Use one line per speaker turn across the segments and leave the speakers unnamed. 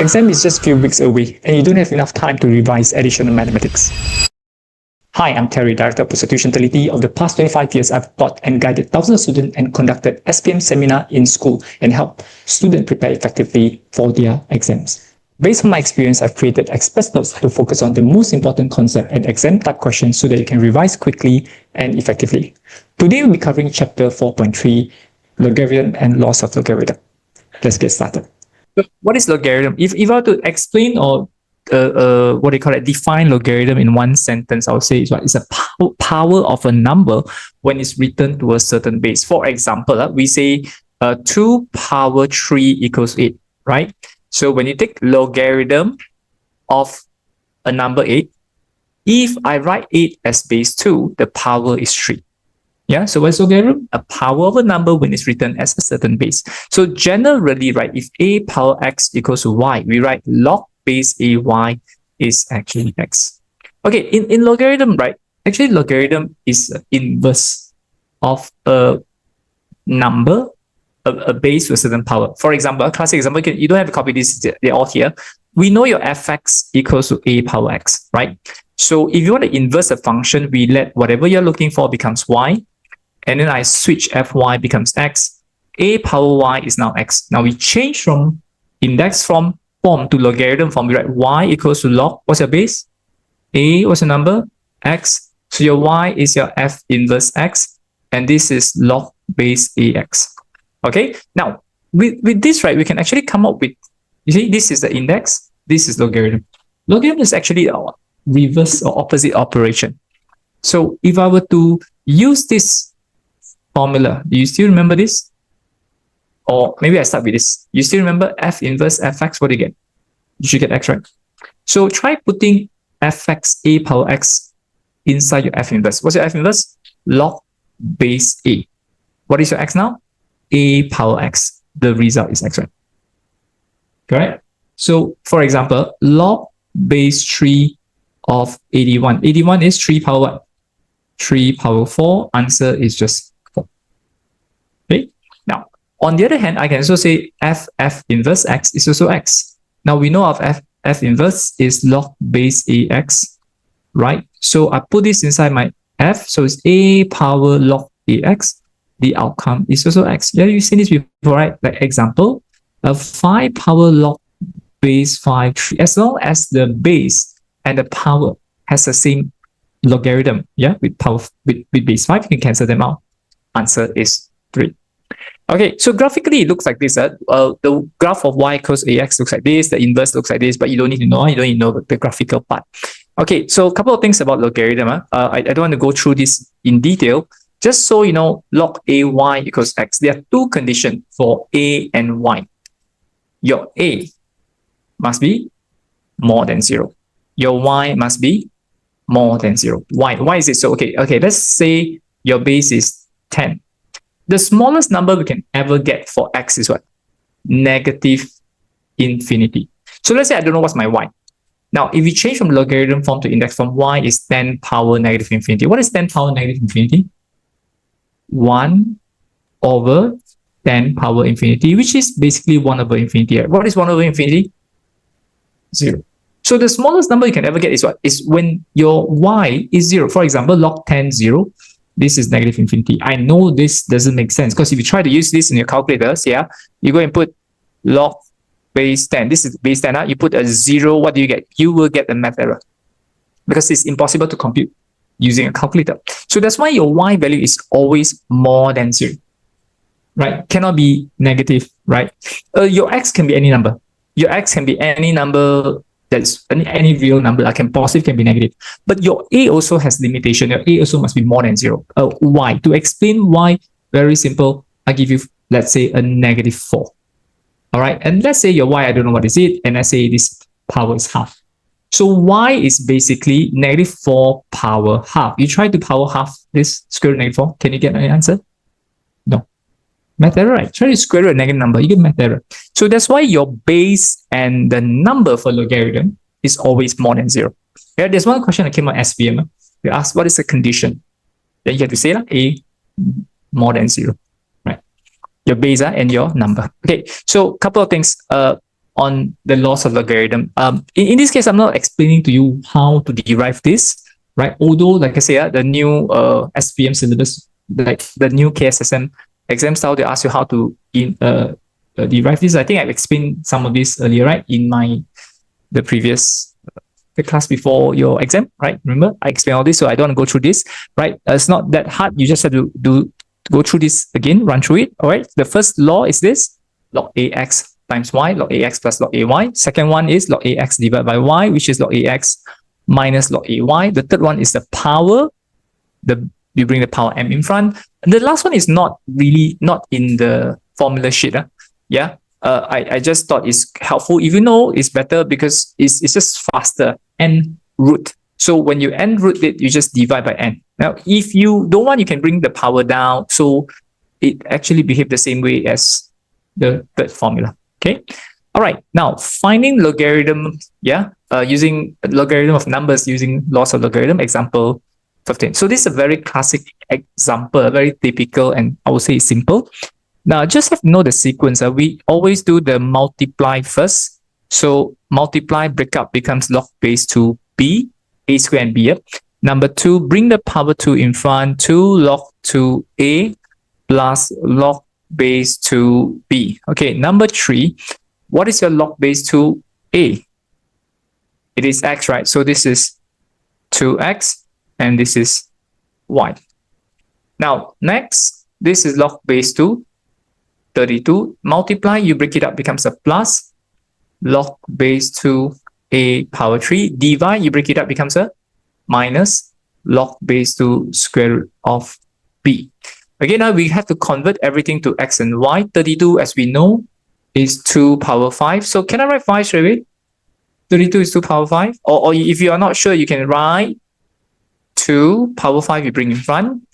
Exam is just a few weeks away and you don't have enough time to revise additional mathematics. Hi, I'm Terry, Director of Prostitution Utility. Of the past 25 years, I've taught and guided thousands of students and conducted SPM seminar in school and helped students prepare effectively for their exams. Based on my experience, I've created express notes to focus on the most important concept and exam type questions so that you can revise quickly and effectively. Today, we'll be covering chapter 4.3, Logarithm and Laws of Logarithm. Let's get started. What is logarithm? If I were to explain or what do you call it, define logarithm in one sentence, I would say it's a power of a number when it's written to a certain base. For example, we say 2 power 3 equals 8, right? So when you take logarithm of a number 8, if I write 8 as base 2, the power is 3. Yeah, so what's logarithm? A power of a number when it's written as a certain base. So generally, right, if a power x equals to y, we write log base a y is actually x. Okay, in logarithm, right, actually logarithm is the inverse of a number, a base with a certain power. For example, a classic example, you don't have to copy this, they're all here. We know your fx equals to a power x, right? So if you want to inverse a function, we let whatever you're looking for becomes y, and then I switch fy becomes x. A power y is now x. Now we change from index form to logarithm form. We write y equals to log. What's your base? A was a number, x. So your y is your f inverse x, and this is log base ax. Okay. Now with this, right, we can actually come up with, you see, this is the index, this is logarithm. Logarithm is actually a reverse or opposite operation. So if I were to use this formula, do you still remember this? Or maybe I start with this. You still remember f inverse fx? What do you get? You should get x, right? So try putting fx a power x inside your f inverse. What's your f inverse? Log base a. What is your x now? A power x. The result is x, right? Correct? So for example, log base 3 of 81. 81 is 3 power what? 3 power 4. Answer is just 4. Okay? Now, on the other hand, I can also say f inverse x is also x. Now we know of f inverse is log base ax, right? So I put this inside my f, so it's a power log ax. The outcome is also x. Yeah, you've seen this before, right? Like example, 5 power log base 5, 3. As long as the base and the power has the same logarithm, yeah, with power with base 5, you can cancel them out. Answer is 3. Okay, so graphically it looks like this. The graph of y equals ax looks like this, the inverse looks like this, but you don't need to know, the graphical part. Okay, so a couple of things about logarithm. I don't want to go through this in detail. Just so you know, log ay equals x. There are 2 conditions for a and y. Your a must be more than 0. Your y must be more than 0. Why? Why is it so? Okay, let's say your base is 10. The smallest number we can ever get for x is what? Negative infinity. So let's say I don't know what's my y. Now, if we change from logarithm form to index form, y is 10 power negative infinity. What is 10 power negative infinity? 1 over 10 power infinity, which is basically 1 over infinity. What is 1 over infinity? 0. So the smallest number you can ever get is what? Is when your y is 0. For example, log 10, 0. This is negative infinity. I know this doesn't make sense because if you try to use this in your calculators, yeah, you go and put log base 10. This is base 10. You put a 0. What do you get? You will get a math error because it's impossible to compute using a calculator. So that's why your y value is always more than 0, right? Cannot be negative, right? Your x can be any number. Your x can be any number that's any real number. Like positive can be negative. But your a also has limitation. Your a also must be more than 0. Why? To explain why, very simple. I give you, let's say, a negative 4. All right. And let's say your y, I don't know what is it. And let's say this power is half. So y is basically negative 4 power half. You try to power half this square root negative 4. Can you get an answer? No. Math error, right? Try to square root a negative number. You get math error. So that's why your base and the number for logarithm is always more than 0. Yeah, there's one question that came on SVM. You ask what is the condition? Then you have to say a more than 0. Right? Your base and your number. Okay, so a couple of things. on the laws of logarithm. In this case, I'm not explaining to you how to derive this, right? Although, like I say, the new SPM syllabus, like the new KSSM exam style, they ask you how to derive this. I think I've explained some of this earlier, right? In the previous the class before your exam, right? Remember, I explained all this, so I don't want to go through this, right? It's not that hard. You just have to go through this again, run through it. All right. The first law is this: log ax times y, log ax plus log ay. Second one is log ax divided by y, which is log ax minus log ay. The third one is the power. You bring the power m in front. And the last one is not in the formula sheet. Yeah. I just thought it's helpful. Even though it's better because it's just faster. N root. So when you n root it, you just divide by n. Now, if you don't want, you can bring the power down. So it actually behaves the same way as the third formula. Okay. All right. Now, finding logarithm, using logarithm of numbers using laws of logarithm, example 15. So this is a very classic example, very typical, and I would say simple. Now, just have to know the sequence. We always do the multiply first. So multiply, break up becomes log base 2b, a squared and b. Number 2, bring the power 2 in front, 2 log 2a plus log base 2b. Okay, number 3, what is your log base 2a? It is x, right? So this is 2x and this is y. Now, next, this is log base 2. 32. Multiply, you break it up, becomes a plus log base 2a power 3. Divide, you break it up, becomes a minus log base 2 square root of b. Again, now we have to convert everything to x and y. 32, as we know, is 2 power 5. So can I write 5 straight away? 32 is 2 power 5. Or if you are not sure, you can write 2 power 5 you bring in front.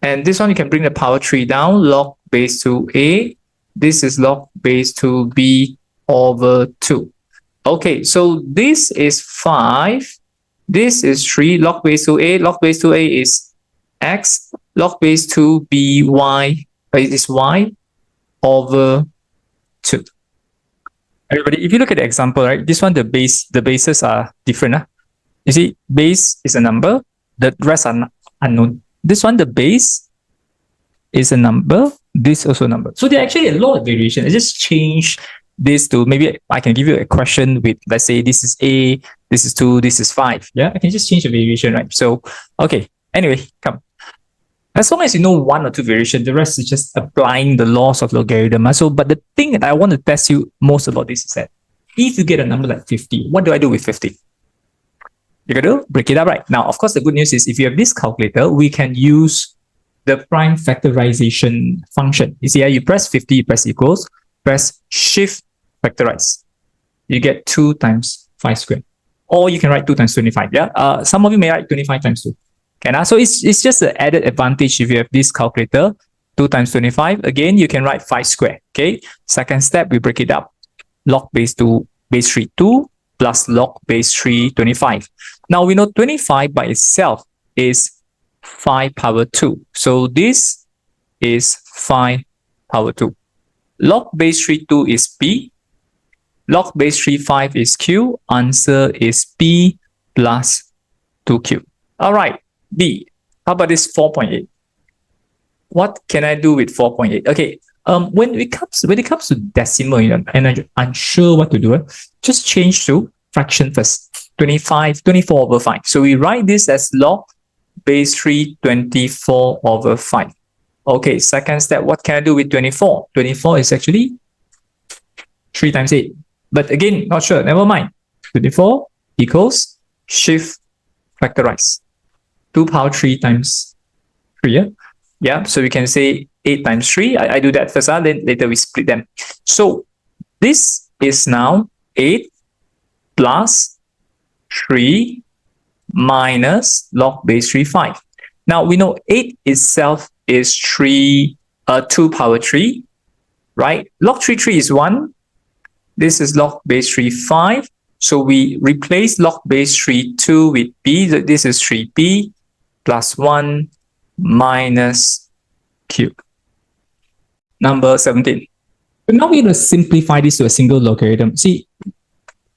And this one, you can bring the power 3 down, log base 2a. This is log base 2b over 2. Okay, so this is 5. This is 3. Log base 2a. Log base 2a is x. Log base 2b y is y over 2. Everybody, if you look at the example, right, this one, the bases are different. You see, base is a number. The rest are unknown. This one, the base is a number. This also a number. So there are actually a lot of variation. I just change this to, maybe I can give you a question with, let's say this is A, this is 2, this is 5. Yeah, I can just change the variation, right? So, okay. Anyway, come. As long as you know 1 or 2 variation, the rest is just applying the laws of logarithm. So, but the thing that I want to test you most about this is that if you get a number like 50, what do I do with 50? You got to break it up, right? Now, of course, the good news is if you have this calculator, we can use the prime factorization function. You see, you press 50, you press equals, press shift factorize. You get 2 times 5 squared. Or you can write 2 times 25. Yeah. Some of you may write 25 times 2. Okay, so it's just an added advantage if you have this calculator. 2 times 25. Again, you can write 5 squared. Okay. Second step, we break it up. Log base 2, base 3, 2 plus log base 3, 25. Now we know 25 by itself is 5 power 2. So this is 5 power 2. Log base 3, 2 is P. Log base 3, 5 is Q. Answer is P plus 2Q. All right, B. How about this 4.8? What can I do with 4.8? Okay, when it comes to decimal, and I'm unsure what to do, just change to fraction first. 24 over 5. So we write this as log base 3, 24 over 5. Okay, second step, what can I do with 24? 24 is actually 3 times 8. But again, not sure, never mind. 24 equals shift factorize. 2 power 3 times 3, yeah? Yeah, so we can say 8 times 3. I do that first, then later we split them. So this is now 8 plus 3 minus log base 3, 5. Now we know 8 itself is 2 power 3, right? Log 3, 3 is 1. This is log base 3, 5. So we replace log base 3, 2 with b. This is 3b plus 1 minus q. Number 17. But now we're going to simplify this to a single logarithm. See,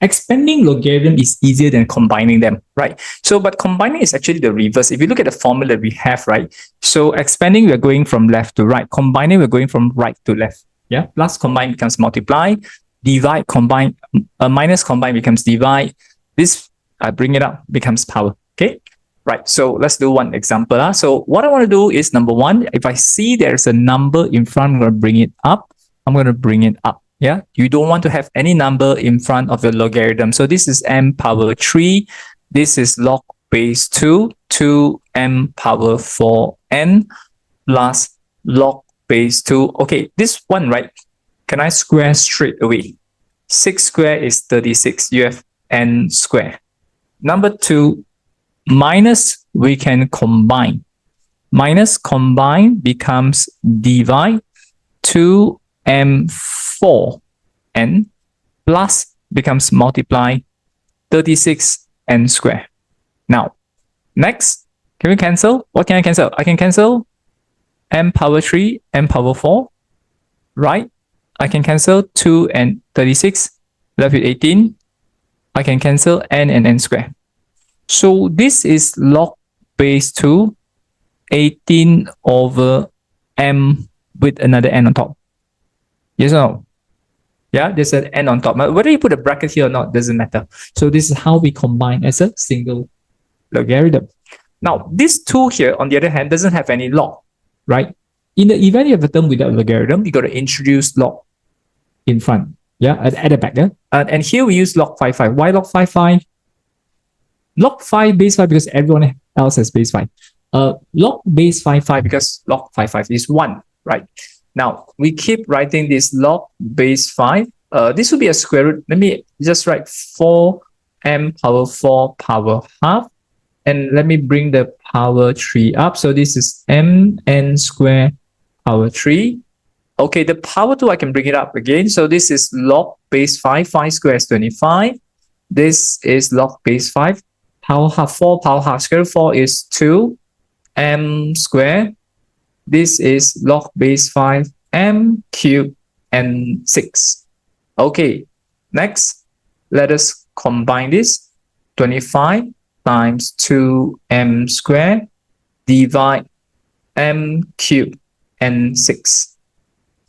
expanding logarithm is easier than combining them, right? So, but combining is actually the reverse. If you look at the formula we have, right? So expanding, we're going from left to right. Combining, we're going from right to left. Yeah, plus combine becomes multiply. Divide, combine, minus combine becomes divide. This, I bring it up, becomes power. Okay, right. So let's do one example. So what I want to do is, number one, if I see there's a number in front, I'm going to bring it up. I'm going to bring it up. Yeah, you don't want to have any number in front of your logarithm. So this is m power 3. This is log base 2 to m power 4n plus log base 2. Okay, this one, right? Can I square straight away? 6 square is 36. You have n square. Number 2, minus, we can combine. Minus combine becomes divide 2m4n plus becomes multiply 36n square. Now, next, can we cancel? What can I cancel? I can cancel m power 3, m power 4, right? I can cancel 2 and 36, left with 18. I can cancel n and n square. So this is log base 2, 18 over m with another n on top. Yes or no? Yeah, there's an n on top. Whether you put a bracket here or not doesn't matter. So this is how we combine as a single logarithm. Now, this 2 here, on the other hand, doesn't have any log, right? In the event you have a term without logarithm, you got to introduce log in front. Yeah, at the back. Yeah? And here we use log 5. Why log 5? Log 5 base 5 because everyone else has base 5. Log base 5 because log 5 is 1, right? Now, we keep writing this log base 5. This will be a square root. Let me just write 4m power 4 power half. And let me bring the power 3 up. So this is mn square power 3. Okay, the power 2, I can bring it up again. So this is log base 5. 5 square is 25. This is log base 5. Power half 4, power half square root 4 is 2 m square. This is log base 5 m cubed and 6. Okay, next, let us combine this. 25 times 2m square divide m cubed and 6.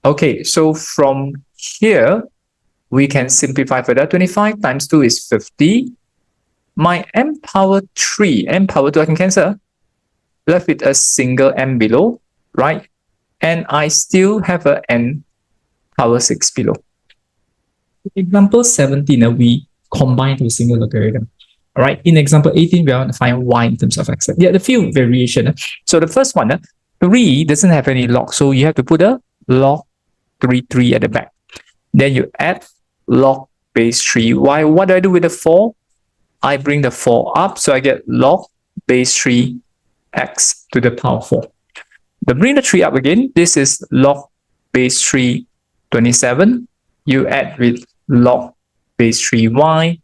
Okay, so from here, we can simplify further. 25 times 2 is 50. My m power 3, m power 2, I can cancel. Left with a single m below, right? And I still have a n power 6 below. Example 17, we combine to a single logarithm. All right, in example 18, we want to find y in terms of x. Yeah, the few variation. So the first one, 3 doesn't have any log. So you have to put a log 3 at the back. Then you add log base 3. Why? What do I do with the 4? I bring the 4 up. So I get log base 3 x to the power 4. Then bring the 3 up again. This is log base 3 27. You add with log base 3 y.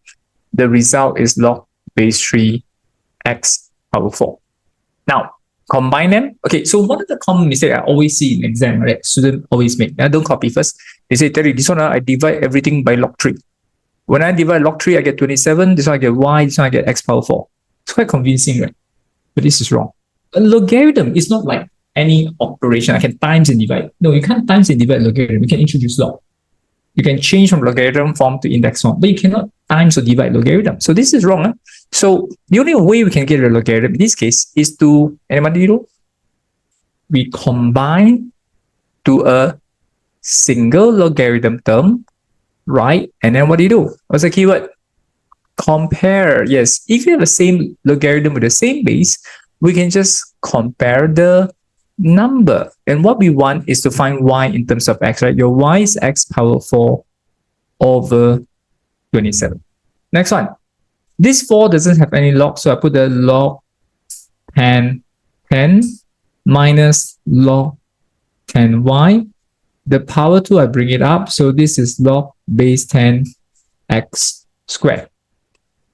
The result is log base 3 x power 4. Now, combine them. Okay, so one of the common mistakes I always see in exam, right? Students always make. Don't copy first. They say, Terry, this one I divide everything by log 3. When I divide log 3, I get 27. This one I get y. This one I get x power 4. It's quite convincing, right? But this is wrong. A logarithm is not like any operation. I can times and divide. No, you can't times and divide logarithm. You can introduce log. You can change from logarithm form to index form, but you cannot times or divide logarithm. So this is wrong. So the only way we can get a logarithm in this case is to, anybody know? We combine to a single logarithm term, right? And then what do? What's the keyword? Compare. Yes, if you have the same logarithm with the same base, we can just compare the number. And what we want is to find y in terms of x, right? Your y is x power 4 over 27. Next one. This 4 doesn't have any log, so I put the log 10 minus log 10y. The power 2, I bring it up. So this is log base 10 x squared.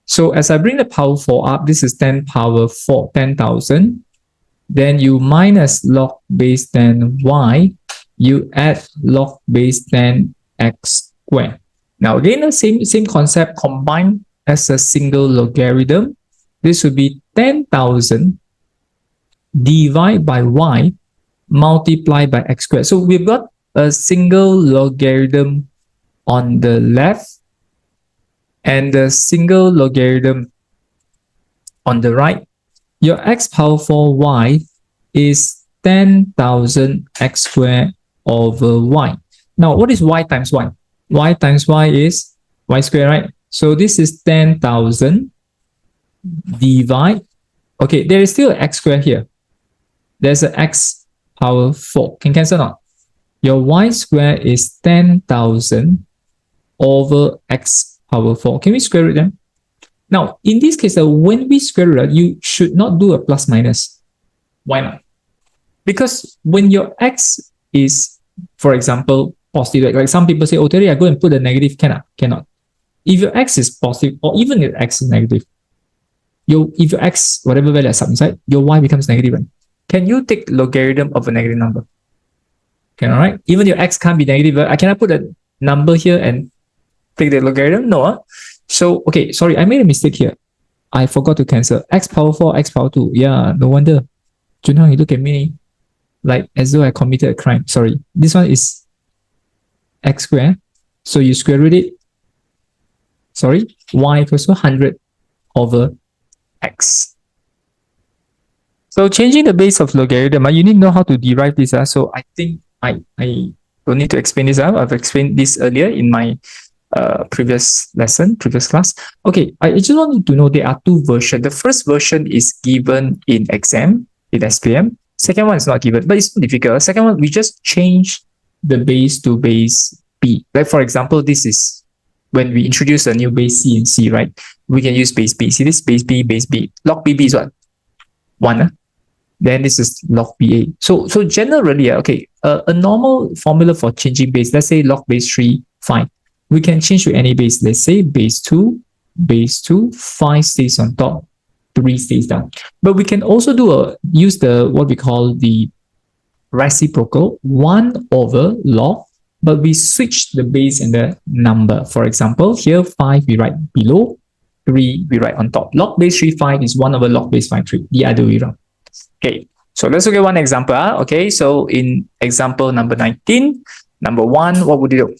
So as I bring the power 4 up, this is 10 power 4, 10,000. Then you minus log base 10y.
you add log base 10x squared. Now again, the same concept combined as a single logarithm. This would be 10,000 divided by y multiplied by x squared. So we've got a single logarithm on the left and the single logarithm on the right. Your x power 4 y is 10,000 x squared over y. Now, what is y times y? Y times y is y squared, right? So this is 10,000 divide. Okay, there is still an x squared here. There's an x power 4. Can cancel out. Your y squared is 10,000 over x power 4. Can we square root them? Now, in this case, when we square root, you should not do a plus minus. Why not? Because when your x is, for example, positive, like some people say, oh, Terry, I go and put a negative, cannot. If your x is positive, or even if x is negative, if your x, whatever value I sub inside, your y becomes negative. Right? Can you take logarithm of a negative number? Okay, all right. Even your x can't be negative. I cannot put a number here and take the logarithm. No. So, okay, sorry, I made a mistake here. I forgot to cancel. X power 4, x power 2. Yeah, no wonder. Junhang, you look at me like as though I committed a crime. Sorry. This one is x squared. So you square root it. Sorry. Y equals to 100 over x. So changing the base of logarithm, you need to know how to derive this. So I think I don't need to explain this. I've explained this earlier in my previous class. Okay, I just want you to know there are two versions. The first version is given in exam, in SPM. Second one is not given, but it's not difficult. Second one, we just change the base to base B. Like for example, this is when we introduce a new base C and C, right? We can use base B. See this base B, base B. Log BB is what? 1. Then this is log BA. So generally, okay, a normal formula for changing base, let's say log base 3, 5. We can change to any base. Let's say base 2, 5 stays on top, 3 stays down. But we can also use what we call the reciprocal 1 over log, but we switch the base and the number. For example, here 5 we write below, 3 we write on top. Log base 3, 5 is 1 over log base 5, 3. The other way around. Okay, so let's look at one example. Okay, so in example number 19, number 1, what would you do?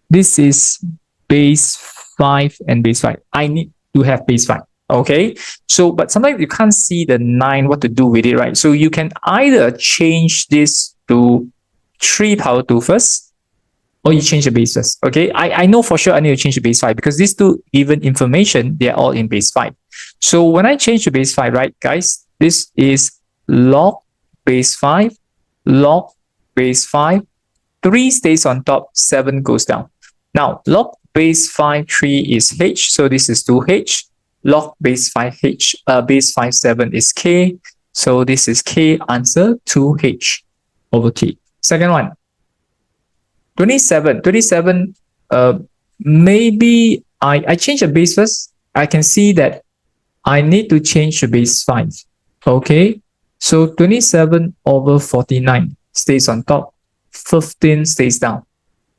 This is base 5 and base 5. I need to have base 5. Okay, so but sometimes you can't see the 9, what to do with it, right? So you can either change this to 3 power 2 first, or you change the base first. Okay, I know for sure I need to change the base 5 because these two given information, they're all in base 5. So when I change to base 5, right, guys, this is log base 5, log base 5, 3 stays on top, 7 goes down. Now, log base 5, 3 is h, so this is 2h. Log base 5h, base 5, 7 is k, so this is k, answer 2h over k. Second one, 27, maybe I change the base first. I can see that I need to change the base 5. Okay, so 27 over 49 stays on top, 15 stays down.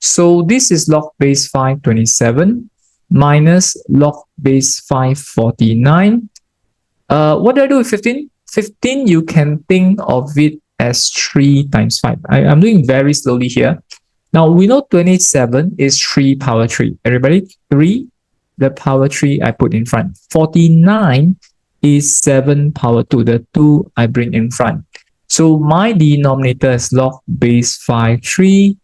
So this is log base 5, 27 minus log base 5, 49. What do I do with 15? 15, you can think of it as 3 times 5. I'm doing very slowly here. Now, we know 27 is 3 power 3. Everybody, 3, the power 3 I put in front. 49 is 7 power 2. The 2 I bring in front. So my denominator is log base 5, 3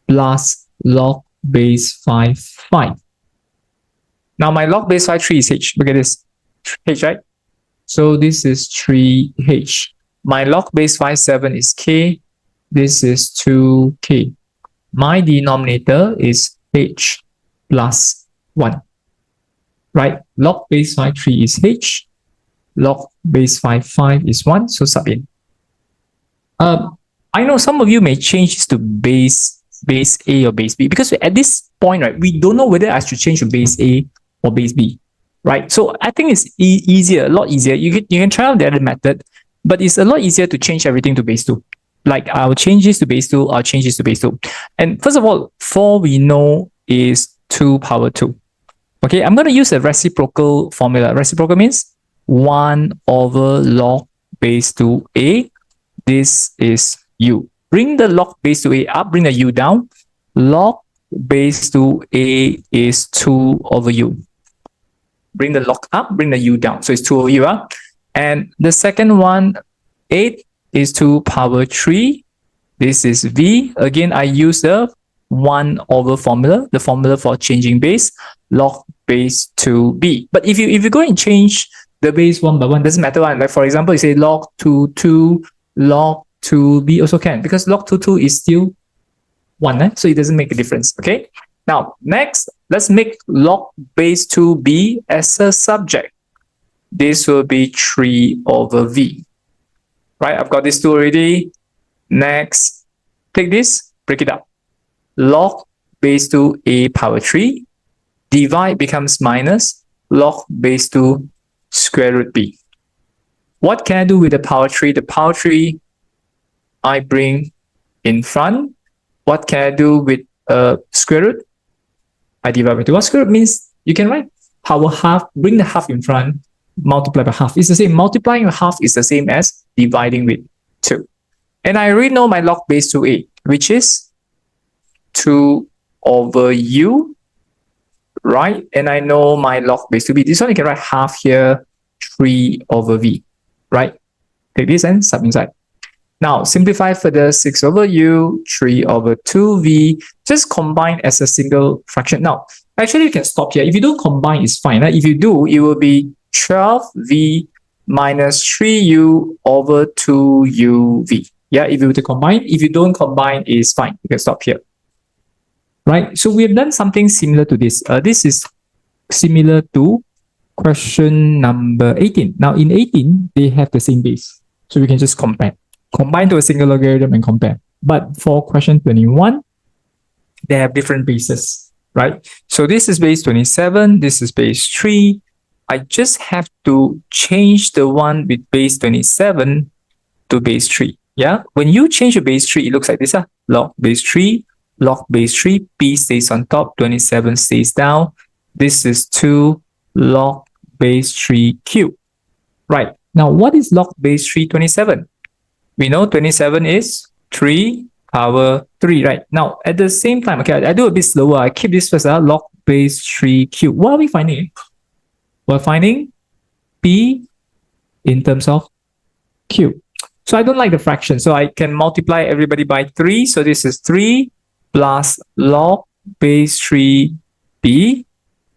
plus log base 5, 5. Now my log base 5, 3 is h. Look at this. H, right? So this is 3h. My log base 5, 7 is k. This is 2k. My denominator is h plus 1. Right? Log base 5, 3 is h. Log base 5, 5 is 1. So sub in. I know some of you may change this to base A or base B because at this point, right, we don't know whether I should change to base A or base B, right? So I think it's easier, a lot easier. You can try out the other method, but it's a lot easier to change everything to base 2. Like I'll change this to base 2, I'll change this to base 2. And first of all, 4 we know is 2 power 2. Okay, I'm going to use a reciprocal formula. Reciprocal means 1 over log base 2a. This is u. Bring the log base 2a up, bring the u down. Log base 2a is 2 over u. Bring the log up, bring the u down. So it's 2 over u. And the second one, 8 is 2 power 3. This is v. Again, I use the 1 over formula, the formula for changing base, log base 2b. But if you go and change the base 1 by 1, doesn't matter. Like for example, you say log 2 log 2b also can, because log 2 is still 1, so it doesn't make a difference. Okay. Now, next, let's make log base 2b as a subject. This will be 3 over v. Right, I've got this 2 already. Next, take this, break it up. Log base 2a power 3. Divide becomes minus log base 2 square root b. What can I do with the power 3? The power 3 I bring in front. What can I do with square root? I divide by 2. What square root means? You can write power half, bring the half in front, multiply by half. It's the same. Multiplying by half is the same as dividing with 2. And I already know my log base 2a, which is 2 over u, right? And I know my log base 2b. This one you can write half here, 3 over v, right? Take this and sub inside. Now, simplify further, 6 over u, 3 over 2v, just combine as a single fraction. Now, actually, you can stop here. If you don't combine, it's fine. Right? If you do, it will be 12v minus 3u over 2uv. Yeah, if you were to combine. If you don't combine, it's fine. You can stop here. Right? So we have done something similar to this. This is similar to question number 18. Now, in 18, they have the same base. So we can just compare. Combine to a single logarithm and compare. But for question 21, they have different bases, right? So this is base 27, this is base 3. I just have to change the one with base 27 to base 3. Yeah, when you change the base 3, it looks like this. Log base 3, log base 3, p stays on top, 27 stays down. This is 2 log base 3 q. Right, now what is log base 3 27? We know 27 is 3 power 3, right? Now, at the same time, okay, I do a bit slower. I keep this first, log base 3 q. What are we finding? We're finding p in terms of q. So I don't like the fraction. So I can multiply everybody by 3. So this is 3 plus log base 3b.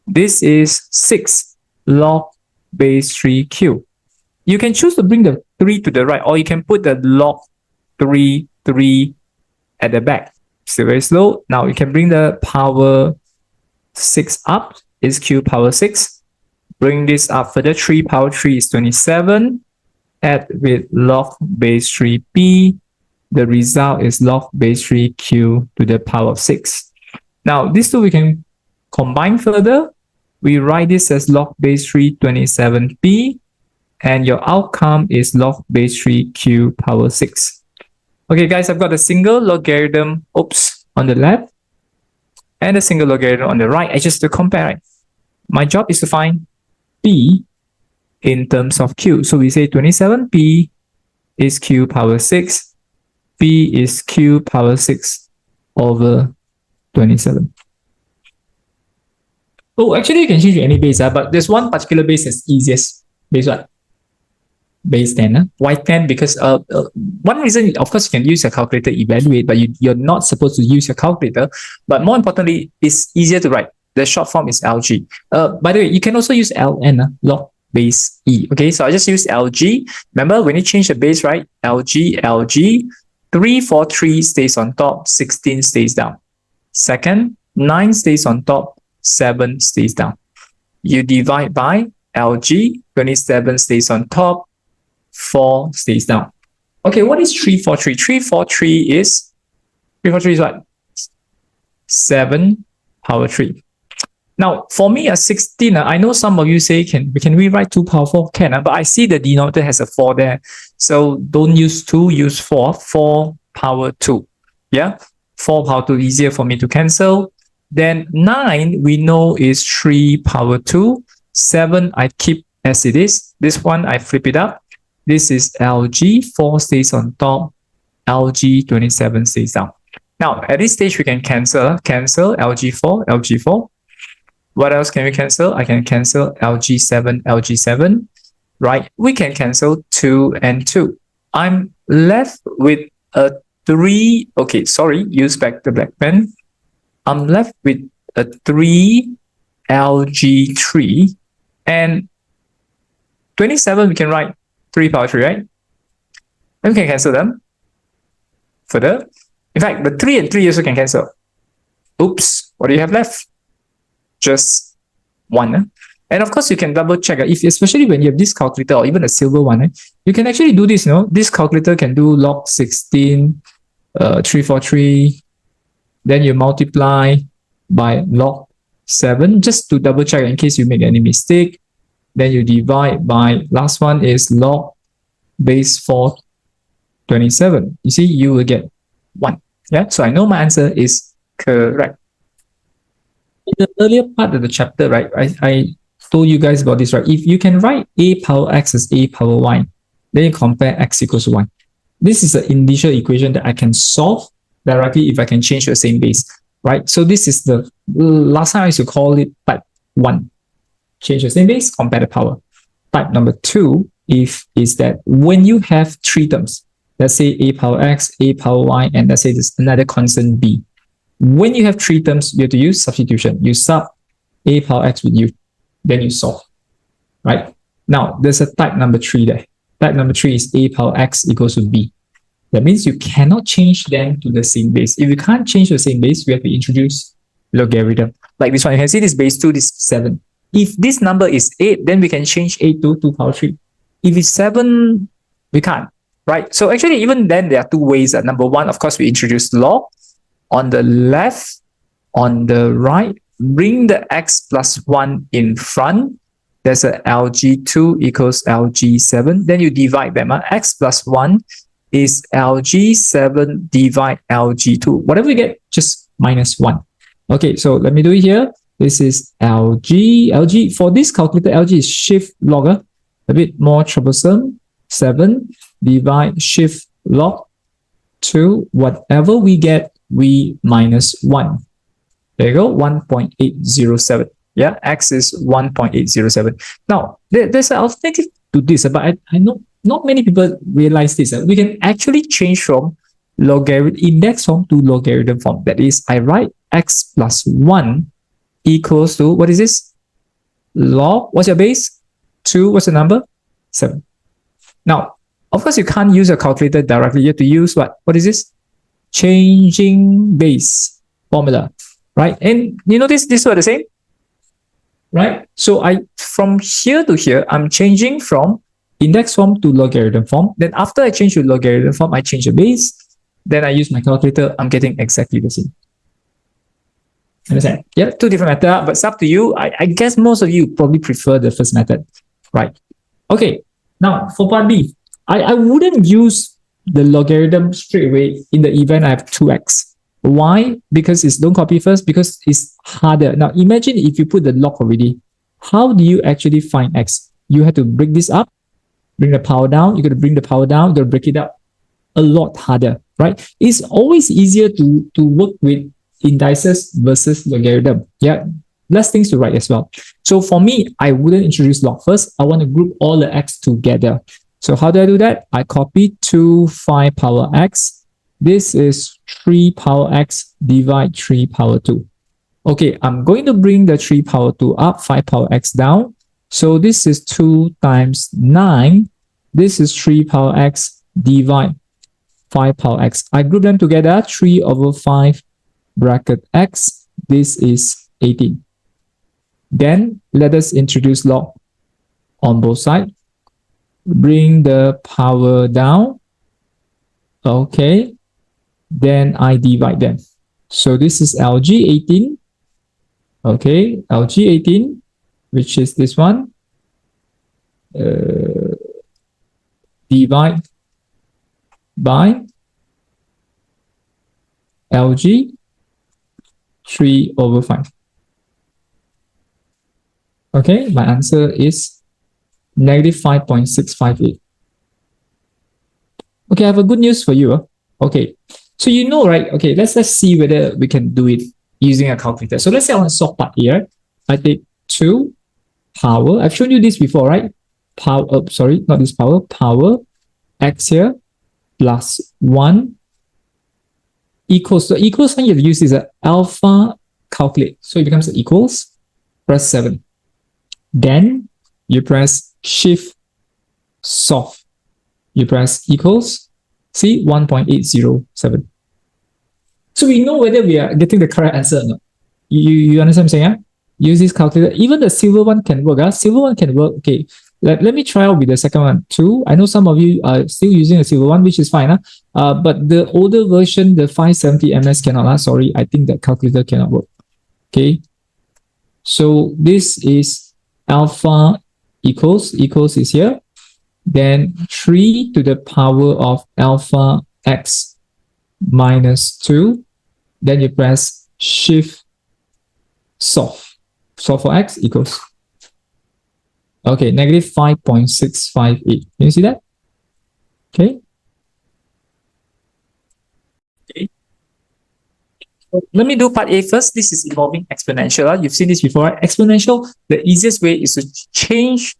This is 6 log base 3q. You can choose to bring the 3 to the right, or you can put the log 3 at the back. Still very slow. Now you can bring the power 6 up, is q power 6. Bring this up further, 3 power 3 is 27. Add with log base 3p. The result is log base 3q to the power of 6. Now these two we can combine further. We write this as log base 3 27p. And your outcome is log base 3q power 6. Okay, guys, I've got a single logarithm, on the left, and a single logarithm on the right. I just to compare it. My job is to find p in terms of q. So we say 27p is q power 6. p is q power 6 over 27. Oh, actually, you can change to any base, but there's one particular base that's easiest. Base what? Base 10. Why 10? Because one reason, of course, you can use your calculator to evaluate, but you're not supposed to use your calculator. But more importantly, it's easier to write. The short form is LG. By the way, you can also use LN, log base E. Okay, so I just use LG. Remember, when you change the base, right? LG, 3, 4, 3 stays on top, 16 stays down. Second, 9 stays on top, 7 stays down. You divide by LG, 27 stays on top, 4 stays down. Okay, what is 3, 4, 3? 3, 4, 3 is, 3, 4, 3 is what? 7 power 3. Now, for me, a 16, I know some of you say, can we write 2 power 4? Can, but I see the denominator has a 4 there. So don't use 2, use 4. 4 power 2. Yeah, 4 power 2, easier for me to cancel. Then 9, we know is 3 power 2. 7, I keep as it is. This one, I flip it up. This is LG, 4 stays on top. LG 27 stays down. Now, at this stage, we can cancel LG4, LG4. What else can we cancel? I can cancel LG7, LG7, right? We can cancel 2 and 2. I'm left with a 3. Okay, sorry, use back the black pen. I'm left with a 3 LG3 and 27. We can write 3 power 3, right? Then we can cancel them further. In fact, the 3 and 3 also can cancel. Oops, what do you have left? Just 1. And of course, you can double check. If especially when you have this calculator or even a silver one, you can actually do this. This calculator can do log 16, 343. Then you multiply by log 7 just to double check in case you make any mistake. Then you divide by, last one is log base 4 27. You see, you will get 1. Yeah, so I know my answer is correct. In the earlier part of the chapter, right, I told you guys about this, right? If you can write a power x as a power y, then you compare x equals to 1. This is the initial equation that I can solve directly if I can change the same base, right? So this is the last time I used to call it type 1. Change the same base, compare the power. Type number 2 is that when you have 3 terms, let's say a power x, a power y, and let's say there's another constant b. When you have 3 terms, you have to use substitution. You sub a power x with u, then you solve, right? Now, there's a type number 3 there. Type number 3 is a power x equals to b. That means you cannot change them to the same base. If you can't change the same base, we have to introduce logarithm. Like this one, you can see this base 2, this 7. If this number is 8, then we can change 8 to 2 power 3. If it's 7, we can't, right? So actually, even then, there are 2 ways. Number 1, of course, we introduce log. On the left, on the right, bring the x plus 1 in front. There's a LG2 equals LG7. Then you divide them. X plus 1 is LG7 divide LG2. Whatever we get, just minus 1. Okay, so let me do it here. This is LG. For this calculator, LG is shift logger. A bit more troublesome. 7 divide shift log 2. Whatever we get, we minus 1. There you go, 1.807. Yeah, x is 1.807. Now, there's an alternative to this, but I know not many people realize this. We can actually change from logarithm index form to logarithm form. That is, I write x plus 1 equals to, what is this? Log, what's your base? 2, what's the number? 7. Now, of course, you can't use a calculator directly. You have to use what? What is this? Changing base formula, right? And you notice this were the same, right? So from here to here, I'm changing from index form to logarithm form. Then after I change to logarithm form, I change the base. Then I use my calculator. I'm getting exactly the same. Understand? Yeah, 2 different methods, but it's up to you. I guess most of you probably prefer the first method, right? Okay, now for part B, I wouldn't use the logarithm straight away in the event I have 2x. Why? Because it's don't copy first, because it's harder. Now imagine if you put the log already, how do you actually find x? You have to break this up, bring the power down, you got to bring the power down, you got to break it up. A lot harder, right? It's always easier to work with indices versus logarithm. Yeah, less things to write as well. So for me, I wouldn't introduce log first. I want to group all the x together. So how do I do that? I copy 2 5 power x. This is 3 power x divide 3 power 2. Okay, I'm going to bring the 3 power 2 up, 5 power x down. So this is 2 times 9. This is 3 power x divide 5 power x. I group them together, 3 over 5 bracket x. This is 18. Then let us introduce log on both sides. Bring the power down. Okay. Then I divide them. So this is LG 18 Okay, LG18, which is this one, divide by LG 3/5. Okay, my answer is negative 5.658. Okay, I have a good news for you. Okay, so you know, right? Okay, let's see whether we can do it using a calculator. So let's say I want to solve part here. I take 2 power. I've shown you this before, right? Power, sorry, not this power. Power x here plus 1 equals, the equals sign you have to use is an alpha calculate. So it becomes equals, press 7. Then you press shift solve. You press equals, see 1.807. So we know whether we are getting the correct answer or not. You understand what I'm saying? Yeah? Use this calculator. Even the silver one can work. Silver one can work. Okay, let me try out with the second one too. I know some of you are still using a silver one, which is fine. But the older version, the 570 ms cannot. Sorry, I think that calculator cannot work. Okay, so this is alpha equals is here. Then 3 to the power of alpha x minus 2. Then you press shift solve. Solve for x equals. Okay, negative 5.658. Can you see that? Okay. Okay. Let me do part A first. This is involving exponential. You've seen this before, right? Exponential, the easiest way is to change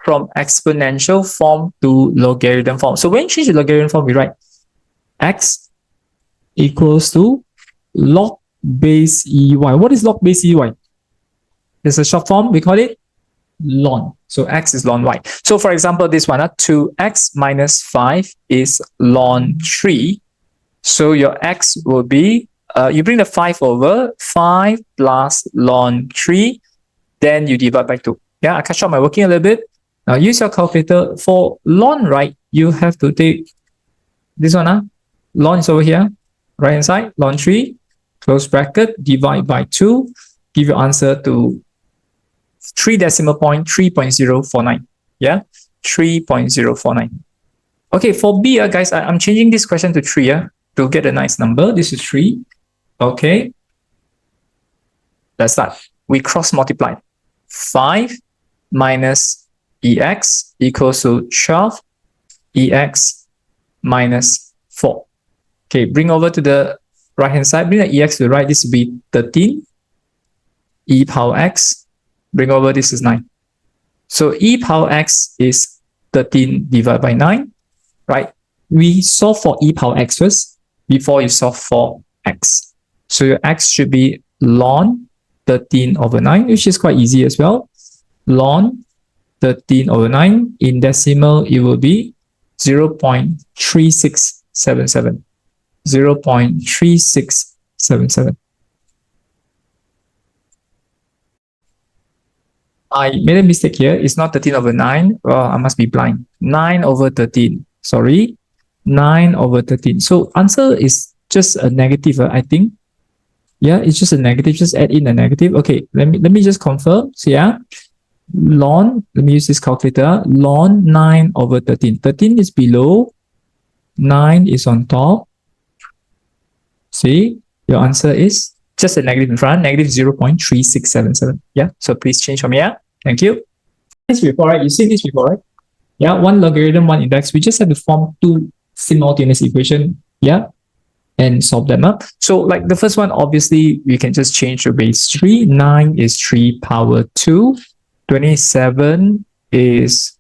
from exponential form to logarithm form. So when you change the logarithm form, we write x equals to log base ey. What is log base ey? There's a short form, we call it ln. So x is ln y. So for example, this one, 2x minus 5 is ln 3. So your x will be, you bring the 5 over, 5 plus ln 3, then you divide by 2. Yeah, I cut short my working a little bit. Now use your calculator. For ln, right, you have to take this one. Ln is over here, right hand side, ln 3, close bracket, divide by 2, give your answer to 3 decimal point 3.049. Yeah, 3.049. Okay, for B, guys, I'm changing this question to 3 to get a nice number. This is 3. Okay, let's start. We cross multiply. 5 minus EX equals to 12 EX minus 4. Okay, bring over to the right hand side. Bring the EX to the right. This will be 13. E power X. Bring over, this is 9. So E power X is 13 divided by 9, right? We solve for E power X first before you solve for X. So your X should be ln 13 over 9, which is quite easy as well. Ln 13 over 9, in decimal, it will be 0.3677. 0.3677. I made a mistake here. It's not 13 over 9. Well, I must be blind. 9 over 13. Sorry. 9 over 13. So answer is just a negative, I think. Yeah, it's just a negative. Just add in a negative. Okay, let me just confirm. So yeah, ln, let me use this calculator. Ln 9 over 13. 13 is below. 9 is on top. See, your answer is just a negative in front, negative 0.3677. Yeah, so please change from here. Thank you. This before, right? You've seen this before, right? Yeah, one logarithm, one index. We just have to form two simultaneous equations. Yeah, and solve them up. So like the first one, obviously, we can just change to base 3. 9 is 3 power 2. 27 is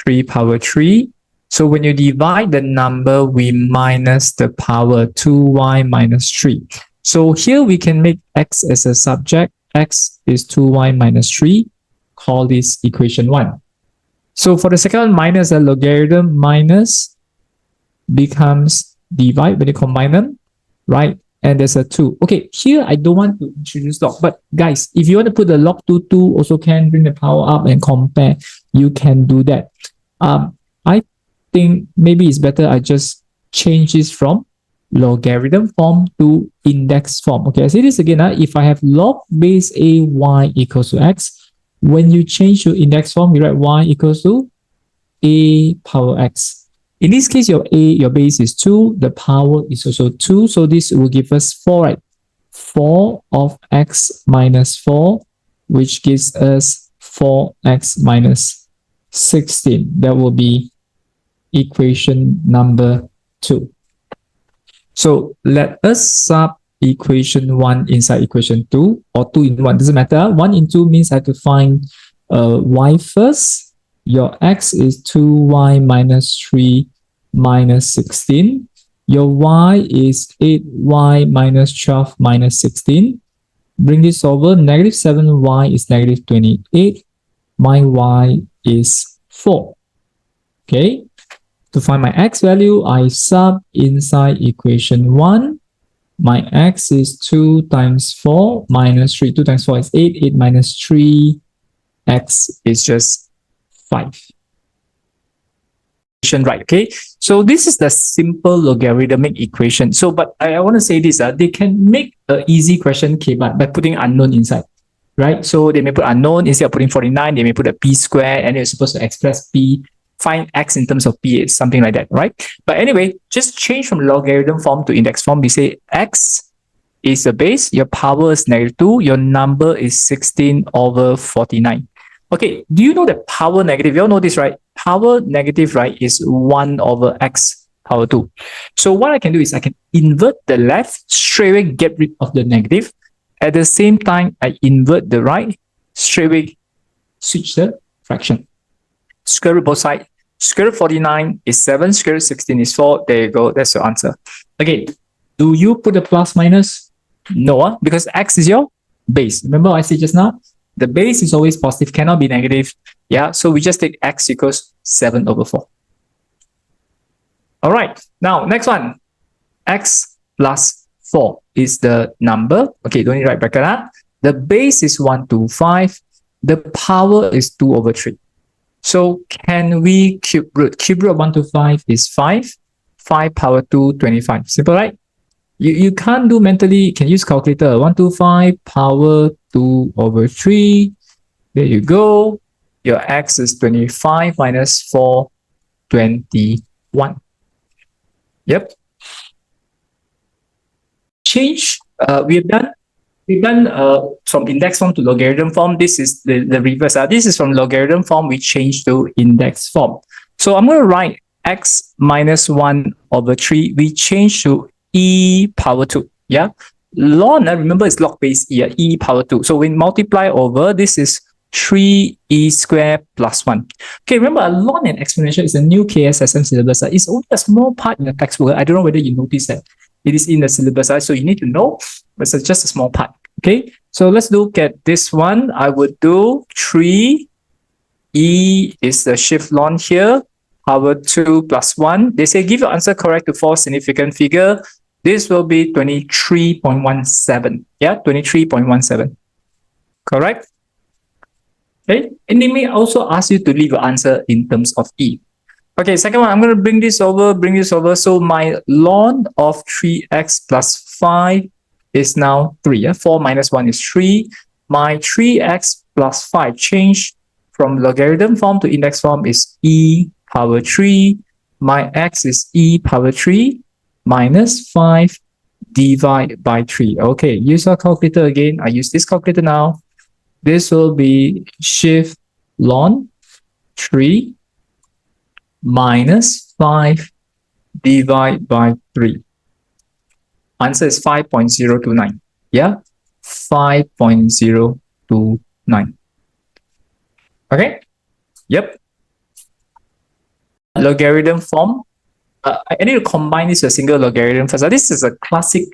3 power 3. So when you divide the number, we minus the power 2y minus 3. So here we can make x as a subject. X is 2y minus 3. Call this equation 1. So for the second one, minus a logarithm, minus becomes divide when you combine them, right? And there's a 2. Okay, here I don't want to introduce log, but guys, if you want to put the log 2 also can bring the power up and compare, you can do that. I think maybe it's better I just change this from logarithm form to index form. Okay, I say this again. If I have log base a y equals to x, when you change to index form, you write y equals to a power x. In this case, your base is 2, the power is also 2, so this will give us 4, right? 4 of x minus 4, which gives us 4x minus 16. That will be equation number 2. So let us sub equation 1 inside equation 2, or 2 in 1, doesn't matter. 1 in 2 means I have to find y first. Your x is 2y minus 3 minus 16. Your y is 8y minus 12 minus 16. Bring this over, negative 7y is negative 28. My y is 4. Okay, to find my x value, I sub inside equation 1. My x is 2 times 4 minus 3. 2 times 4 is 8. 8 minus 3. X is just 5. Right, okay? So this is the simple logarithmic equation. So, but I want to say this, they can make an easy question K bar by putting unknown inside, right? So they may put unknown instead of putting 49, they may put a p square, and they're supposed to express p, find x in terms of p, it's something like that, right? But anyway, just change from logarithm form to index form. We say x is the base, your power is negative 2, your number is 16 over 49. Okay, do you know that power negative? You all know this, right? Power negative, right, is 1 over x power 2. So what I can do is I can invert the left, straight away get rid of the negative. At the same time, I invert the right, straight away switch the fraction. Square root both sides. Square root 49 is 7, square root 16 is 4. There you go, that's your answer. Okay, do you put a plus minus? No, because x is your base. Remember what I said just now? The base is always positive, cannot be negative. Yeah, so we just take x equals 7 over 4. All right, now next one. X plus 4 is the number. Okay, don't need to write bracket. The base is 125. The power is 2 over 3. So can we cube root? Cube root of 125 is 5. 5 power 2, 25. Simple, right? You can't do mentally, you can use calculator. 125 power 2 over 3. There you go. Your x is 25 minus 4, 21. Yep. Change. We've done from index form to logarithm form. This is the reverse. This is from logarithm form, we change to index form. So I'm going to write x minus 1 over 3. We change to e power 2. Yeah. Log, remember, it's log base e, e power 2. So when multiply over, this is 3e squared plus 1. Okay, remember, a log and exponential is a new KSSM syllabus. It's only a small part in the textbook. I don't know whether you notice that. It is in the syllabus, so you need to know, but it's just a small part. Okay, so let's look at this one. I would do 3e is the shift log here, power 2 plus 1. They say give your answer correct to 4 significant figure. This will be 23.17. Yeah, 23.17. Correct? Okay, and they may also ask you to leave your answer in terms of e. Okay, second one, I'm going to bring this over. So my log of 3x plus 5 is now 3. Yeah? 4 minus 1 is 3. My 3x plus 5 change from logarithm form to index form is e power 3. My x is e power 3 minus 5 divided by 3. Okay, use our calculator again. I use this calculator now. This will be shift log 3 minus 5 divided by 3. Answer is 5.029. Yeah, 5.029. Okay, yep. Logarithm form. I need to combine this with a single logarithm first. This is a classic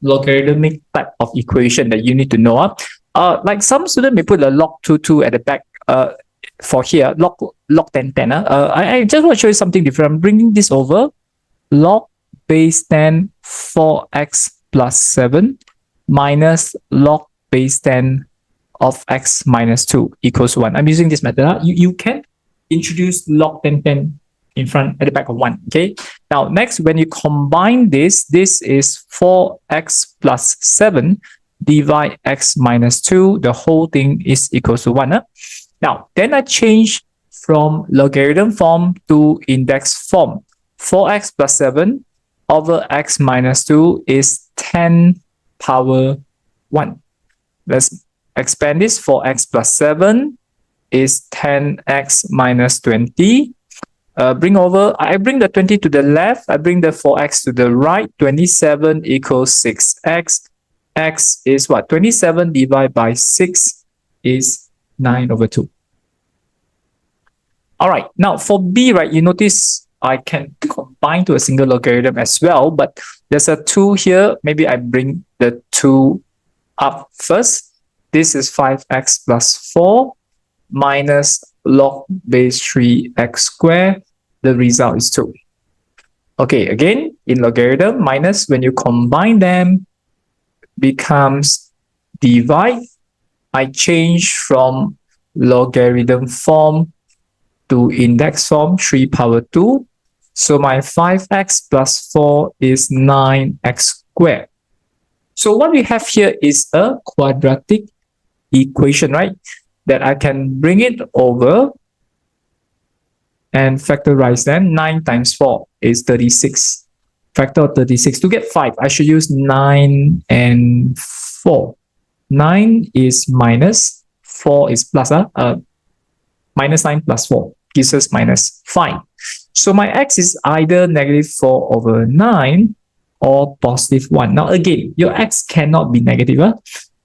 logarithmic type of equation that you need to know. Like some students may put a log 2 at the back for here, log 10. I just want to show you something different. I'm bringing this over. Log base 10 4x plus 7 minus log base 10 of x minus 2 equals 1. I'm using this method. You can introduce log 10 in front at the back of 1. Okay. Now, next, when you combine this, this is 4x plus 7 divide x minus 2. The whole thing is equal to 1. Now, then I change from logarithm form to index form. 4x plus 7 over x minus 2 is 10 power 1. Let's expand this. 4x plus 7 is 10x minus 20. I bring the 20 to the left, I bring the 4x to the right. 27 equals 6x. X is what? 27 divided by 6 is 9 over 2. All right, now for B, right, you notice I can combine to a single logarithm as well, but there's a 2 here. Maybe I bring the 2 up first. This is 5x plus 4 minus log base 3x squared. The result is 2. Okay, again, in logarithm, minus, when you combine them, becomes divide. I change from logarithm form to index form, 3 power 2. So my 5x plus 4 is 9x squared. So what we have here is a quadratic equation, right? That I can bring it over and factorize them. 9 times 4 is 36. Factor of 36. To get 5, I should use 9 and 4. 9 is minus, 4 is plus. Minus 9 plus 4 gives us minus 5. So my x is either negative 4 over 9 or positive 1. Now again, your x cannot be negative.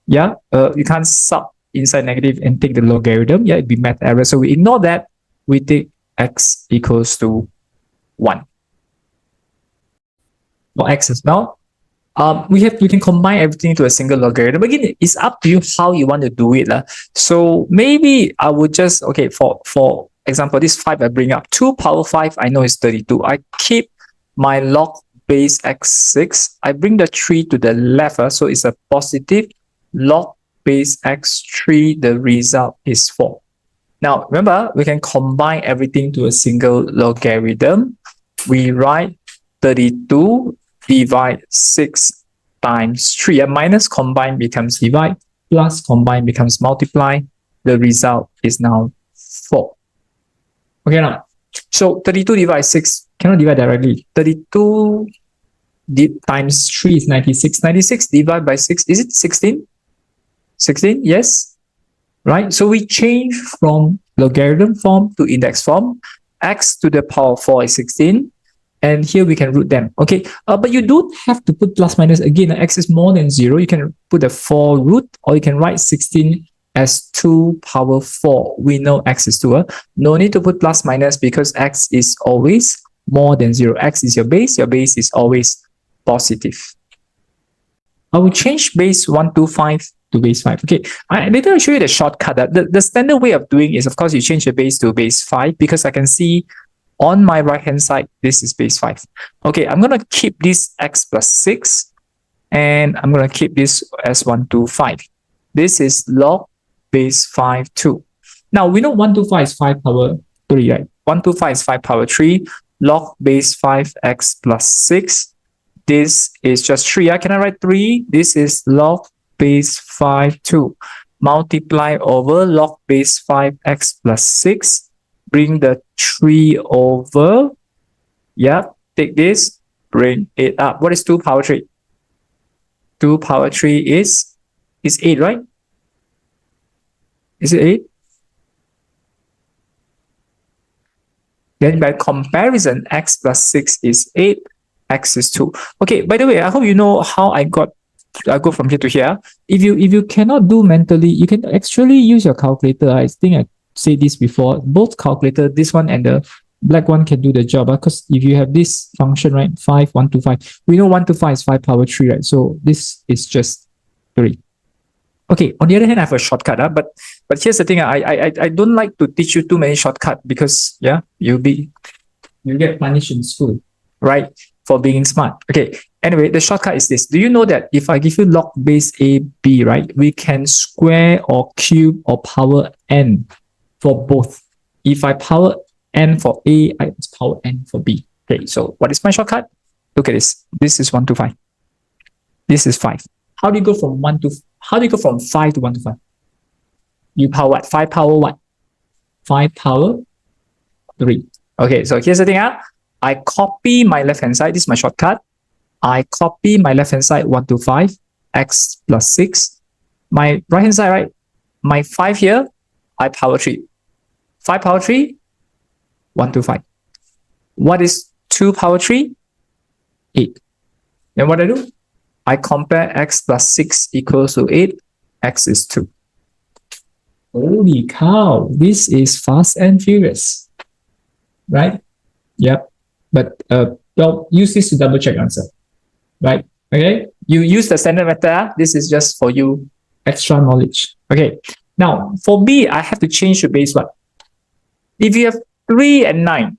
You can't sub inside negative and take the logarithm. It'd be math error. So we ignore that. We take x equals to 1. For x as well. We can combine everything to a single logarithm. Again, it's up to you how you want to do it. So maybe I would just, okay, for example, this 5 I bring up, 2 power 5, I know is 32. I keep my log base x6. I bring the 3 to the left, so it's a positive log base x3. The result is 4. Now, remember, we can combine everything to a single logarithm. We write 32 divide 6 times 3. Minus combine becomes divide, plus combine becomes multiply. The result is now 4. Okay, now, so 32 divided 6 cannot divide directly. 32 times 3 is 96. 96 divided by 6, is it 16? 16, yes. Right? So we change from logarithm form to index form. X to the power 4 is 16. And here we can root them. Okay, but you don't have to put plus minus. Again, x is more than 0. You can put a 4 root, or you can write 16 as 2 power 4. We know x is 2. No need to put plus minus because x is always more than 0. X is your base. Your base is always positive. I will change base 125 to base 5. Okay, later I'll show you the shortcut. The standard way of doing is, of course, you change the base to base 5 because I can see on my right hand side, this is base 5. Okay, I'm going to keep this x plus 6 and I'm going to keep this as 125. This is log base 5 2. Now we know 125 is 5 power 3, right? 125 is 5 power 3. Log base 5x plus 6. This is just 3. Can I write 3? This is log base 5 2. Multiply over log base 5x plus 6. Bring the 3 over. Take this, bring it up. What is 2 power 3? 2 power 3 is 8, right? Is it 8? Then by comparison, x plus 6 is 8, x is 2. Okay, by the way, I hope you know how I go from here to here. If you cannot do mentally, you can actually use your calculator. I think I said this before. Both calculator, this one and the black one, can do the job. Because if you have this function, right, 5, 1 to 5, we know 1 to 5 is 5 power 3, right? So this is just 3. Okay, on the other hand, I have a shortcut, but here's the thing. I don't like to teach you too many shortcuts because you get punished in school, right, for being smart. Okay, anyway, the shortcut is this. Do you know that if I give you log base a b, right, we can square or cube or power n for both. If I power n for a, I power n for b.
Okay, so what is my shortcut? Look at this. This is 1 to 5. This is 5. How do you go from 5 to 1 to 5? You power what? 5 power what? 5 power 3. Okay, so here's the thing. I copy my left-hand side. This is my shortcut. I copy my left-hand side 1 to 5, x plus 6. My right-hand side, right? My 5 here, I power 3. 5 power 3, 1 to 5. What is 2 power 3? 8. Then what I do? I compare x plus 6 equals to 8. X is 2. Holy cow, this is fast and furious. Right? Yep. But don't use this to double check answer. Right? Okay? You use the standard method. This is just for you extra knowledge. Okay. Now, for B, I have to change the base what? If you have 3 and 9,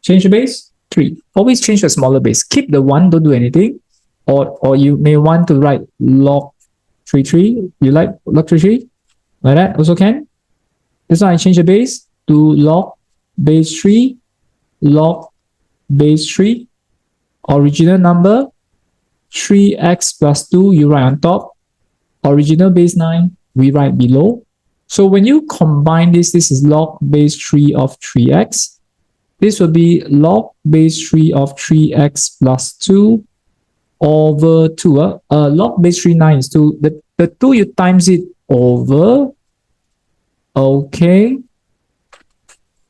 change the base 3. Always change the smaller base. Keep the 1, don't do anything. Or you may want to write log 3. You like log 3? Like that also can. This one I change the base to log base 3, log base 3. Original number 3x plus 2, you write on top. Original base 9, we write below. So when you combine this is log base 3 of 3x. This will be log base 3 of 3x plus 2 over 2. Log base 3, 9 is 2. The 2, you times it over. Okay.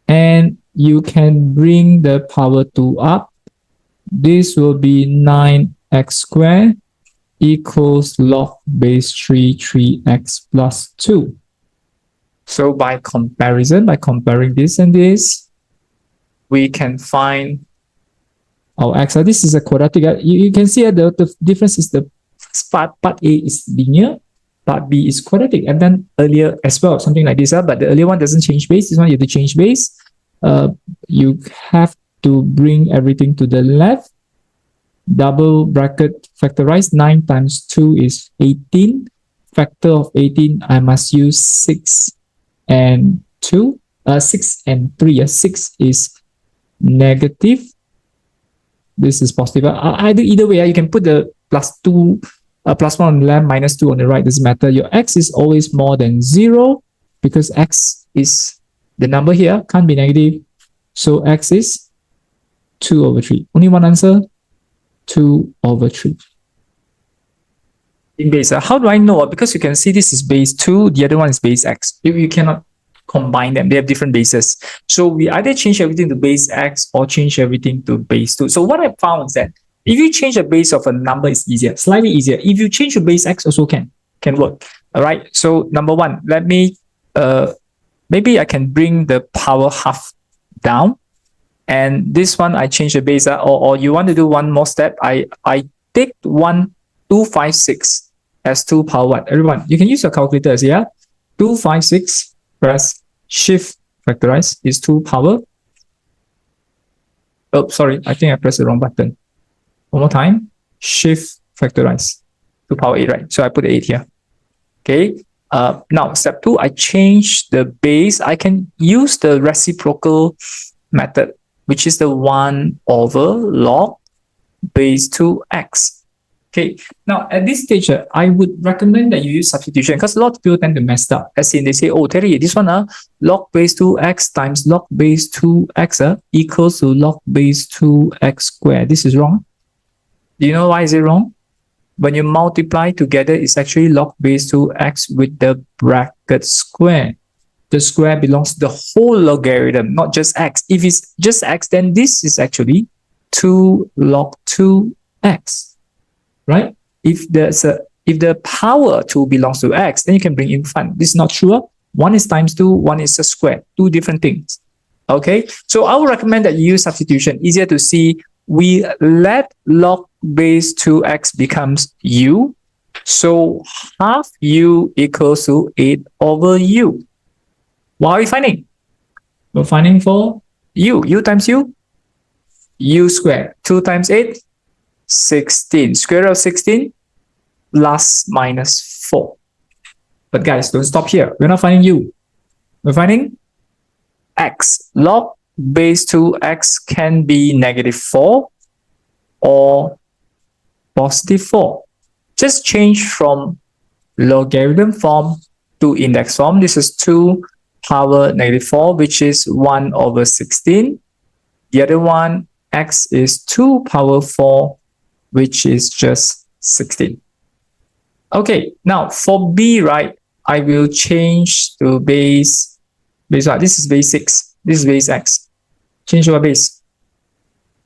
And you can bring the power 2 up. This will be 9x squared equals log base 3, 3x plus 2. So by comparison, by comparing this and this, we can find our x. This is a quadratic. You can see the difference is the part A is linear, part B is quadratic. And then earlier as well, something like this. But the earlier one doesn't change base. This one you have to change base. You have to bring everything to the left. Double bracket factorize. 9 times 2 is 18. Factor of 18, I must use 6 and 2. 6 and 3. 6 is negative. This is positive. Either way, you can put the plus 2, plus 1 on the left, minus 2 on the right. Doesn't matter. Your x is always more than 0 because x is the number here, can't be negative. So x is 2 over 3. Only one answer, 2 over 3. In base, how do I know? Because you can see this is base 2, the other one is base x. You cannot combine them. They have different bases. So we either change everything to base x or change everything to base 2. So what I found is that if you change the base of a number, it's easier, slightly easier. If you change the base x, also can work. All right. So number 1, let me maybe I can bring the power half down, and this one I change the base. Or you want to do one more step? I take 256 as 2 power what? Everyone, you can use your calculators. Yeah, 256 press shift factorize is 2 power. Oh, sorry, I think I pressed the wrong button. One more time, shift factorize 2 power 8, right? So I put 8 here. Okay. Now step 2, I change the base. I can use the reciprocal method, which is the 1 over log base 2x. Okay, now at this stage, I would recommend that you use substitution because a lot of people tend to mess up. As in, they say, oh, Terry, this one, log base 2x times log base 2x equals to log base 2x squared. This is wrong. Do you know why is it wrong? When you multiply together, it's actually log base 2x with the bracket square. The square belongs to the whole logarithm, not just x. If it's just x, then this is actually 2 log 2x. Right? If the power 2 belongs to x, then you can bring in front. This is not true. 1 is times 2, 1 is a square. 2 different things. Okay? So I would recommend that you use substitution. Easier to see. We let log base 2x becomes u. So half u equals to 8 over u. What are we finding? We're finding for u. U times u? U squared. 2 times 8? 16. Square root of 16 plus minus 4. But guys, don't stop here. We're not finding u. We're finding x. Log
base 2x can be -4 or +4. Just change from logarithm form to index form. This is 2 power -4, which is 1/16. The other one, x is 2 power 4, which is just 16. Okay, now for b, right, I will change to base what? This is base 6. This is base x. Change to a base.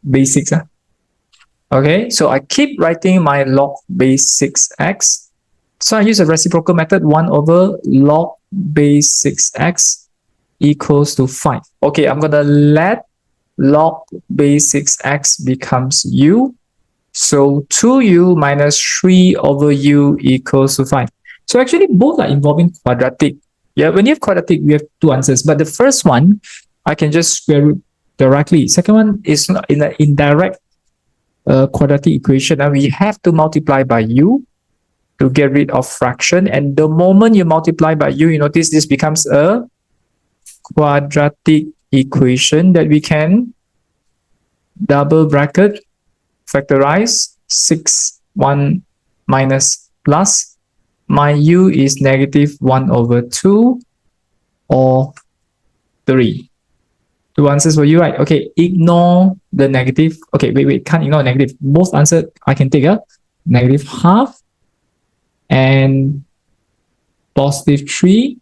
Base 6. Okay, so I keep writing my log base 6x. So I use a reciprocal method, 1/log base 6x equals to 5. Okay, I'm going to let log base 6x becomes u. So 2u minus 3/u equals to 5. So actually both are involving quadratic. Yeah, when you have quadratic, we have two answers. But the first one, I can just square root directly. Second one is in an indirect quadratic equation. And we have to multiply by u to get rid of fraction. And the moment you multiply by u, you notice this becomes a quadratic equation that we can double bracket factorize 6, 1 minus plus. My u is -1/2 or 3. Two answers for you, right? Okay, ignore the negative. Okay, wait, can't ignore negative. Both answers I can take a -12 and +3.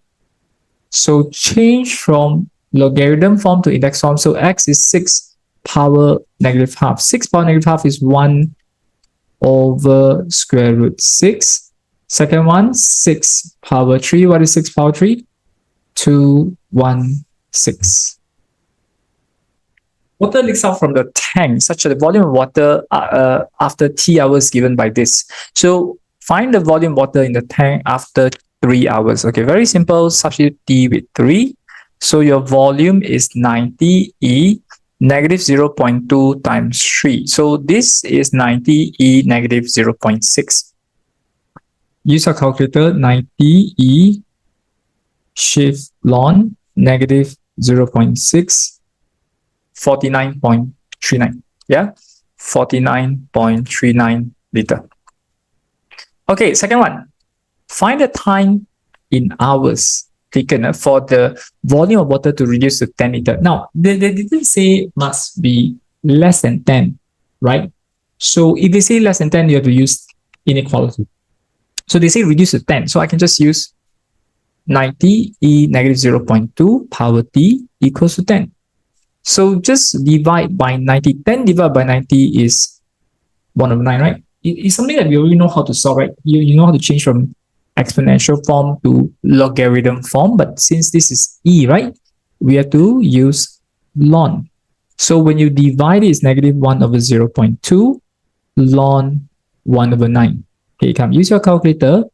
So change from logarithm form to index form. So x is 6 power -12. 6 power -12 is 1/√6. Second one, 6 power 3. What is 6 power 3? 216. Water leaks out from the tank such that the volume of water after t hours given by this. So find the volume of water in the tank after 3 hours. Okay, very simple. Substitute t with 3. So your volume is 90 E -0.2 times 3. So this is 90 E -0.6. Use a calculator. 90 E shift ln -0.6. 49.39. Yeah, 49.39 liter. Okay, second one. Find the time in hours taken for the volume of water to reduce to 10 liter. Now, they didn't say must be less than 10, right? So if they say less than 10, you have to use inequality. So they say reduce to 10. So I can just use 90 E -0.2 power t equals to 10. So just divide by 90. 10 divided by 90 is 1/9, right? It's something that we already know how to solve, right? You know how to change from exponential form to logarithm form. But since this is e, right, we have to use ln. So when you divide it, it's -1/0.2 ln 1/9. Okay, come use your calculator.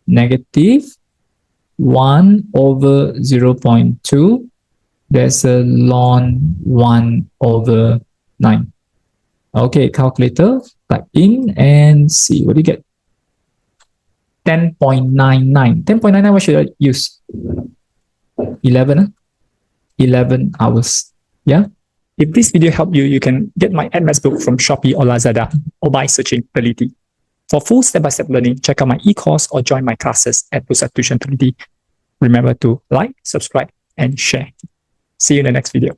-1/0.2. There's a ln 1/9. Okay, calculator, type in and see what you get. 10.99. 10.99, what should I use? 11 hours. Yeah.
If this video helped you, you can get my advanced book from Shopee or Lazada or by searching Taliti. For full step-by-step learning, check out my e-course or join my classes at Pusat Tuition Taliti. Remember to like, subscribe, and share. See you in the next video.